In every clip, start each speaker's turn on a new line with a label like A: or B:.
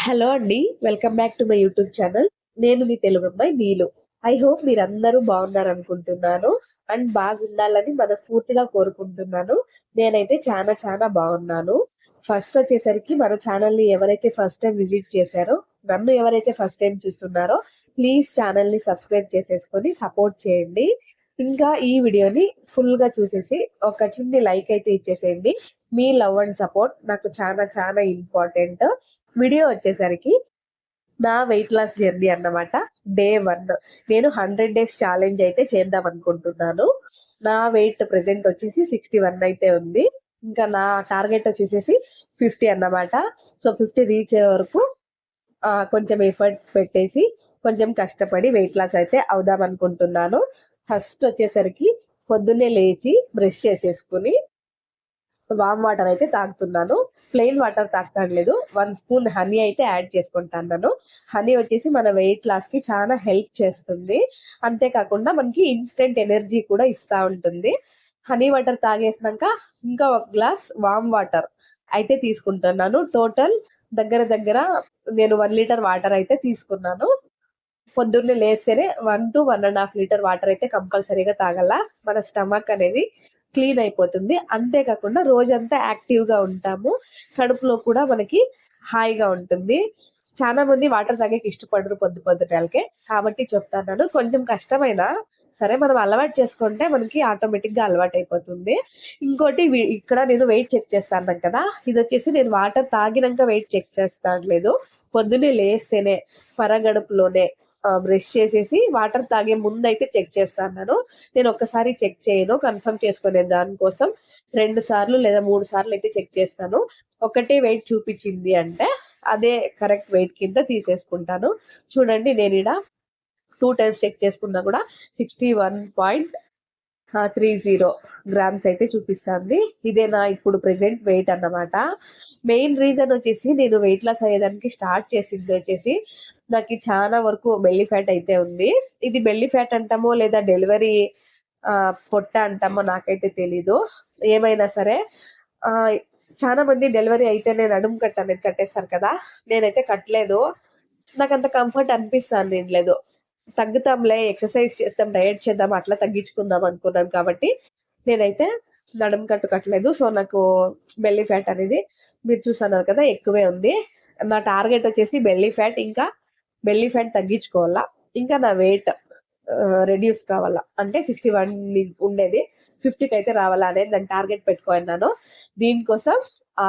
A: Hello అండి. Welcome back to my YouTube channel. నేను మీ తెలుగమ్మాయి నీలు. I hope మీరందరూ బాగున్నారనుకుంటున్నాను. అండ్ బాగుండాలని మనస్ఫూర్తిగా కోరుకుంటున్నాను. నేనైతే చాలా బాగున్నాను. ఫస్ట్ వచ్చేసరికి మన ఛానల్‌ని ఎవరైతే ఫస్ట్ టైమ్ విజిట్ చేశారో, నన్ను ఎవరైతే ఫస్ట్ టైమ్ చూస్తున్నారో ప్లీజ్ ఛానల్‌ని సబ్స్క్రైబ్ చేసేసుకొని సపోర్ట్ చేయండి. ఇంకా ఈ వీడియోని ఫుల్‌గా చూసేసి ఒక చిన్ని లైక్ అయితే ఇచ్చేసేయండి. మీ లవ్ అండ్ సపోర్ట్ నాకు చాలా ఇంపార్టెంట్. వీడియో వచ్చేసరికి నా వెయిట్ లాస్ జర్నీ అన్నమాట. డే 1 నేను 100 డేస్ ఛాలెంజ్ అయితే చేద్దాం అనుకుంటున్నాను. నా వెయిట్ ప్రెజెంట్ వచ్చేసి 61 అయితే ఉంది. ఇంకా నా టార్గెట్ వచ్చేసేసి 50 అన్నమాట. సో 50 రీచ్ అయ్యే వరకు కొంచెం ఎఫర్ట్ పెట్టేసి కొంచెం కష్టపడి వెయిట్ లాస్ అయితే అవుదాం అనుకుంటున్నాను. ఫస్ట్ వచ్చేసరికి పొద్దున్నే లేచి బ్రష్ చేసేసుకుని వామ్ వాటర్ అయితే తాగుతున్నాను. ప్లెయిన్ వాటర్ తాగట్లేదు. 1 స్పూన్ హనీ అయితే యాడ్ చేసుకుంటున్నాను. హనీ వచ్చేసి మన వెయిట్ లాస్ కి చాలా హెల్ప్ చేస్తుంది. అంతేకాకుండా మనకి ఇన్స్టెంట్ ఎనర్జీ కూడా ఇస్తా ఉంటుంది. హనీ వాటర్ తాగేసినాక ఇంకా ఒక గ్లాస్ వామ్ వాటర్ అయితే తీసుకుంటున్నాను. టోటల్ దగ్గర నేను 1 లీటర్ వాటర్ అయితే తీసుకున్నాను. పొద్దున్నే లేస్తేనే 1 to 1.5 లీటర్ వాటర్ అయితే కంపల్సరీగా తాగాల. మన స్టమక్ అనేది క్లీన్ అయిపోతుంది. అంతేకాకుండా రోజంతా యాక్టివ్గా ఉంటాము. కడుపులో కూడా మనకి హాయిగా ఉంటుంది. చాలా మంది వాటర్ తాగేకి ఇష్టపడరు పొద్దుటాలకే. కాబట్టి చెప్తాను, కొంచెం కష్టమైనా సరే మనం అలవాటు చేసుకుంటే మనకి ఆటోమేటిక్గా అలవాటు అయిపోతుంది. ఇంకోటి ఇక్కడ నేను వెయిట్ చెక్ చేస్తాను కదా, ఇది వచ్చేసి నేను వాటర్ తాగినాక వెయిట్ చెక్ చేస్తాను లేదు, పొద్దున్నే లేస్తేనే పరగడుపులోనే బ్రష్ చేసేసి వాటర్ తాగే ముందు అయితే చెక్ చేస్తాను. నేను ఒక్కసారి చెక్ చేయను, కన్ఫర్మ్ చేసుకునే దానికోసం 2 సార్లు లేదా 3 సార్లు అయితే చెక్ చేస్తాను. ఒకటే వెయిట్ చూపించింది అంటే అదే కరెక్ట్ వెయిట్ కింద తీసేసుకుంటాను. చూడండి, నేను ఇక్కడ 2 టైమ్స్ చెక్ చేసుకున్నా కూడా 61.30 గ్రామ్స్ అయితే చూపిస్తుంది. ఇదే నా ఇప్పుడు ప్రెసెంట్ వెయిట్ అన్నమాట. మెయిన్ రీజన్ వచ్చేసి నేను వెయిట్ లాస్ అయ్యేదానికి స్టార్ట్ చేసింది వచ్చేసి నాకు చాలా వరకు బెల్లీ ఫ్యాట్ అయితే ఉంది. ఇది బెల్లీ ఫ్యాట్ అంటామో లేదా డెలివరీ పొట్ట అంటామో నాకైతే తెలీదు. ఏమైనా సరే చాలా మంది డెలివరీ అయితేనే నడుము కట్ట అనేది కట్టేస్తారు కదా, నేనైతే కట్టలేదు. నాకు అంత కంఫర్ట్ అనిపిస్తాను లేదు. తగ్గుతాంలే, ఎక్సర్సైజ్ చేస్తాం, డయట్ చేద్దాం, అట్లా తగ్గించుకుందాం అనుకున్నాను కాబట్టి నేనైతే నడుము కట్టు కట్టలేదు. సో నాకు బెల్లీ ఫ్యాట్ అనేది మీరు చూస్తున్నారు కదా ఎక్కువే ఉంది. నా టార్గెట్ వచ్చేసి బెల్లీ ఫ్యాట్ తగ్గించుకోవాలా, ఇంకా నా వెయిట్ రెడ్యూస్ కావాలా. అంటే 61 ఉండేది 50కి అయితే రావాలా అనేది దాన్ని టార్గెట్ పెట్టుకున్నాను. దీనికోసం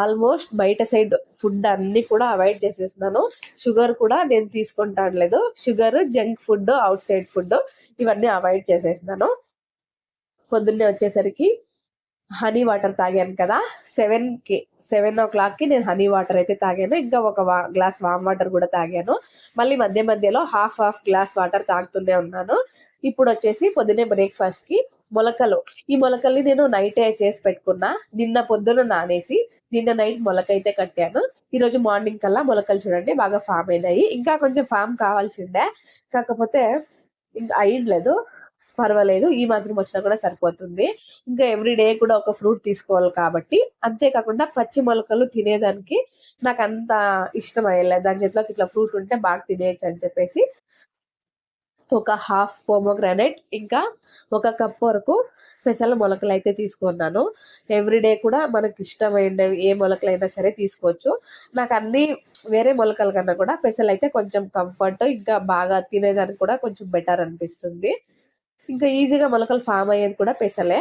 A: ఆల్మోస్ట్ బయట సైడ్ ఫుడ్ అన్ని కూడా అవాయిడ్ చేసేస్తున్నాను. షుగర్ కూడా నేను తీసుకుంటాను లేదు. Sugar, junk food, out side food ఇవన్నీ అవాయిడ్ చేసేస్తున్నాను. పొద్దున్నే వచ్చేసరికి హనీ వాటర్ తాగాను కదా, 7 o'clockకి నేను హనీ వాటర్ అయితే తాగాను. ఇంకా ఒక గ్లాస్ వామ్ వాటర్ కూడా తాగాను. మళ్ళీ మధ్యలో హాఫ్ గ్లాస్ వాటర్ తాగుతూనే ఉన్నాను. ఇప్పుడు వచ్చేసి పొద్దున్నే బ్రేక్ఫాస్ట్కి మొలకలు. ఈ మొలకల్ని నేను నైటే చేసి పెట్టుకున్నా. నిన్న పొద్దున నానేసి నిన్న నైట్ మొలకైతే కట్టాను. ఈరోజు మార్నింగ్ కల్లా మొలకలు చూడండి బాగా ఫామ్ అయినాయి. ఇంకా కొంచెం ఫామ్ కావాల్సిందే, కాకపోతే ఇంకా అయ్యలేదు. పర్వాలేదు, ఈ మాత్రం వచ్చినా కూడా సరిపోతుంది. ఇంకా ఎవ్రీడే కూడా ఒక ఫ్రూట్ తీసుకోవాలి కాబట్టి, అంతేకాకుండా పచ్చి మొలకలు తినేదానికి నాకు అంత ఇష్టం అయ్యలేదు. దాని చేతిలోకి ఇట్లా ఫ్రూట్ ఉంటే బాగా తినేయచ్చు అని చెప్పేసి ఒక హాఫ్ పోమోగ్రానైట్ ఇంకా 1 కప్ వరకు పెసల మొలకలు అయితే తీసుకున్నాను. ఎవ్రీడే కూడా మనకు ఇష్టమైనవి ఏ మొలకలైనా సరే తీసుకోవచ్చు. నాకు అన్ని వేరే మొలకల కన్నా కూడా పెసలు అయితే కొంచెం కంఫర్ట్, ఇంకా బాగా తినేదానికి కూడా కొంచెం బెటర్ అనిపిస్తుంది. ఇంకా ఈజీగా మొలకలు ఫామ్ అయ్యేది కూడా పెసలే.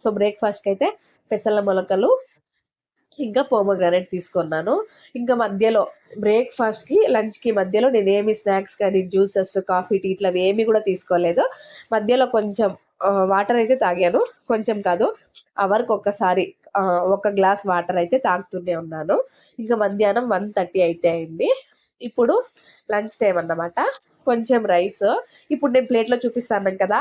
A: సో బ్రేక్ఫాస్ట్కి అయితే పెసల మొలకలు ఇంకా పోమోగ్రానైట్ తీసుకున్నాను. ఇంకా మధ్యలో బ్రేక్ఫాస్ట్కి లంచ్కి మధ్యలో నేను ఏమి స్నాక్స్ కానీ జ్యూసెస్, కాఫీ, టీ ఇట్లా ఏమి కూడా తీసుకోలేదు. మధ్యలో కొంచెం వాటర్ అయితే తాగాను. కొంచెం కాదు, అవర్కి ఒక్కసారి 1 గ్లాస్ వాటర్ అయితే తాగుతూనే ఉన్నాను. ఇంకా మధ్యాహ్నం 1:30 అయితే అయింది. ఇప్పుడు లంచ్ టైం అన్నమాట. కొంచెం రైస్ ఇప్పుడు నేను ప్లేట్లో చూపిస్తాను కదా,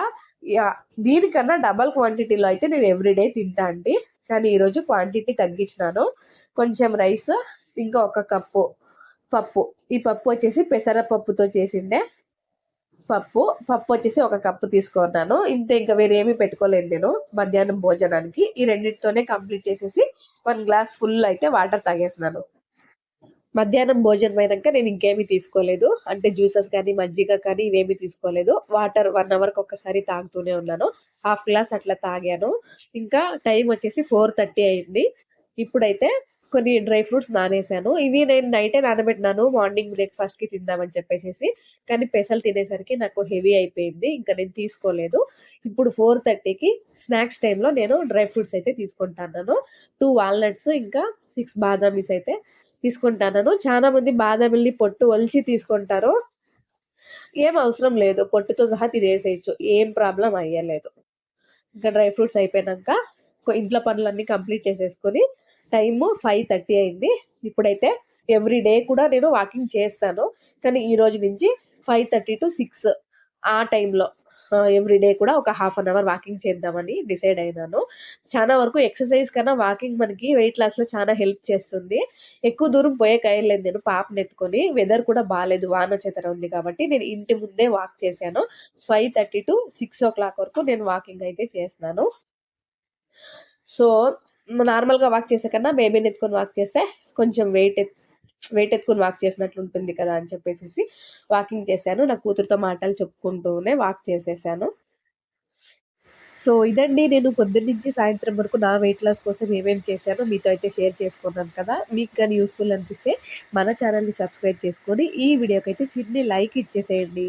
A: దీనికన్నా డబల్ క్వాంటిటీలో అయితే నేను ఎవ్రీడే తింటా అండి. కానీ ఈరోజు క్వాంటిటీ తగ్గించినాను. కొంచెం రైస్, ఇంకా 1 కప్పు పప్పు. ఈ పప్పు వచ్చేసి పెసరపప్పుతో చేసిండే పప్పు వచ్చేసి 1 కప్పు తీసుకున్నాను. ఇంతే, ఇంకా వేరే ఏమీ పెట్టుకోలేదు నేను మధ్యాహ్నం భోజనానికి. ఈ రెండింటితోనే కంప్లీట్ చేసేసి 1 గ్లాస్ ఫుల్ అయితే వాటర్ తాగేసినాను. మధ్యాహ్నం భోజనం అయినాక నేను ఇంకేమీ తీసుకోలేదు. అంటే జ్యూసెస్ కానీ, మజ్జిగ కానీ ఇవేమీ తీసుకోలేదు. వాటర్ 1 అవర్‌కి ఒక్కసారి తాగుతూనే ఉన్నాను. హాఫ్ గ్లాస్ అట్లా తాగాను. ఇంకా టైం వచ్చేసి 4:30 అయింది. ఇప్పుడైతే కొన్ని డ్రై ఫ్రూట్స్ నానేసాను. ఇవి నేను నైటే నానబెట్టినాను మార్నింగ్ బ్రేక్‌ఫాస్ట్‌కి తిందామని చెప్పేసేసి. కానీ పెసలు తినేసరికి నాకు హెవీ అయిపోయింది. ఇంకా నేను తీసుకోలేదు. ఇప్పుడు 4:30కి స్నాక్స్ టైమ్‌లో నేను డ్రై ఫ్రూట్స్ అయితే తీసుకుంటాన్నాను. 2 వాల్‌నట్స్ ఇంకా 6 బాదామీస్ అయితే తీసుకుంటాన్నాను. చాలా మంది బాదామిల్ని పొట్టు ఒలిచి తీసుకుంటారు. ఏం అవసరం లేదు. పొట్టుతో సహా తినేసేయొచ్చు. ఏం ప్రాబ్లమ్ అయ్యలేదు. ఇంకా డ్రై ఫ్రూట్స్ అయిపోయినంక ఇంట్లో పనులన్నీ కంప్లీట్ చేసేసుకొని టైము 5:30 అయింది. ఇప్పుడైతే ఎవ్రీ డే కూడా నేను వాకింగ్ చేస్తాను. కానీ ఈ రోజు నుంచి 5:30-6 ఆ టైంలో ఎవ్రీ డే కూడా ఒక హాఫ్ అన్ అవర్ వాకింగ్ చేద్దామని డిసైడ్ అయినాను. చాలా వరకు ఎక్సర్సైజ్ కన్నా వాకింగ్ మనకి వెయిట్ లాస్‌లో చాలా హెల్ప్ చేస్తుంది. ఎక్కువ దూరం పోయేకయ్యలేదు నేను పాపనెత్తుకొని. వెదర్ కూడా బాలేదు. వానొచ్చే ఉంది కాబట్టి నేను ఇంటి ముందే వాక్ చేశాను. 5:30-6:00 వరకు నేను వాకింగ్ అయితే చేస్తున్నాను. సో, నార్మల్‌గా వాక్ చేసే కన్నా బేబీని ఎత్తుకొని వాక్ చేస్తే కొంచెం వెయిట్ ఎత్తుకొని వాక్ చేసినట్లుంటుంది కదా! అని చెప్పేసేసి వాకింగ్ చేశాను. నా కూతురుతో మాటలు చెప్పుకుంటూనే వాక్ చేసేసాను. సో, ఇదండి నేను పొద్దున్నుంచి సాయంత్రం వరకు నా వెయిట్ లాస్ కోసం ఏమేమి చేశానో మీతో అయితే షేర్ చేసుకున్నాను కదా! మీకు గాని యూజ్‌ఫుల్ అనిపిస్తే మన ఛానెల్‌ని సబ్స్క్రైబ్ చేసుకొని ఈ వీడియోకైతే చిన్ని లైక్ ఇచ్చేసేయండి.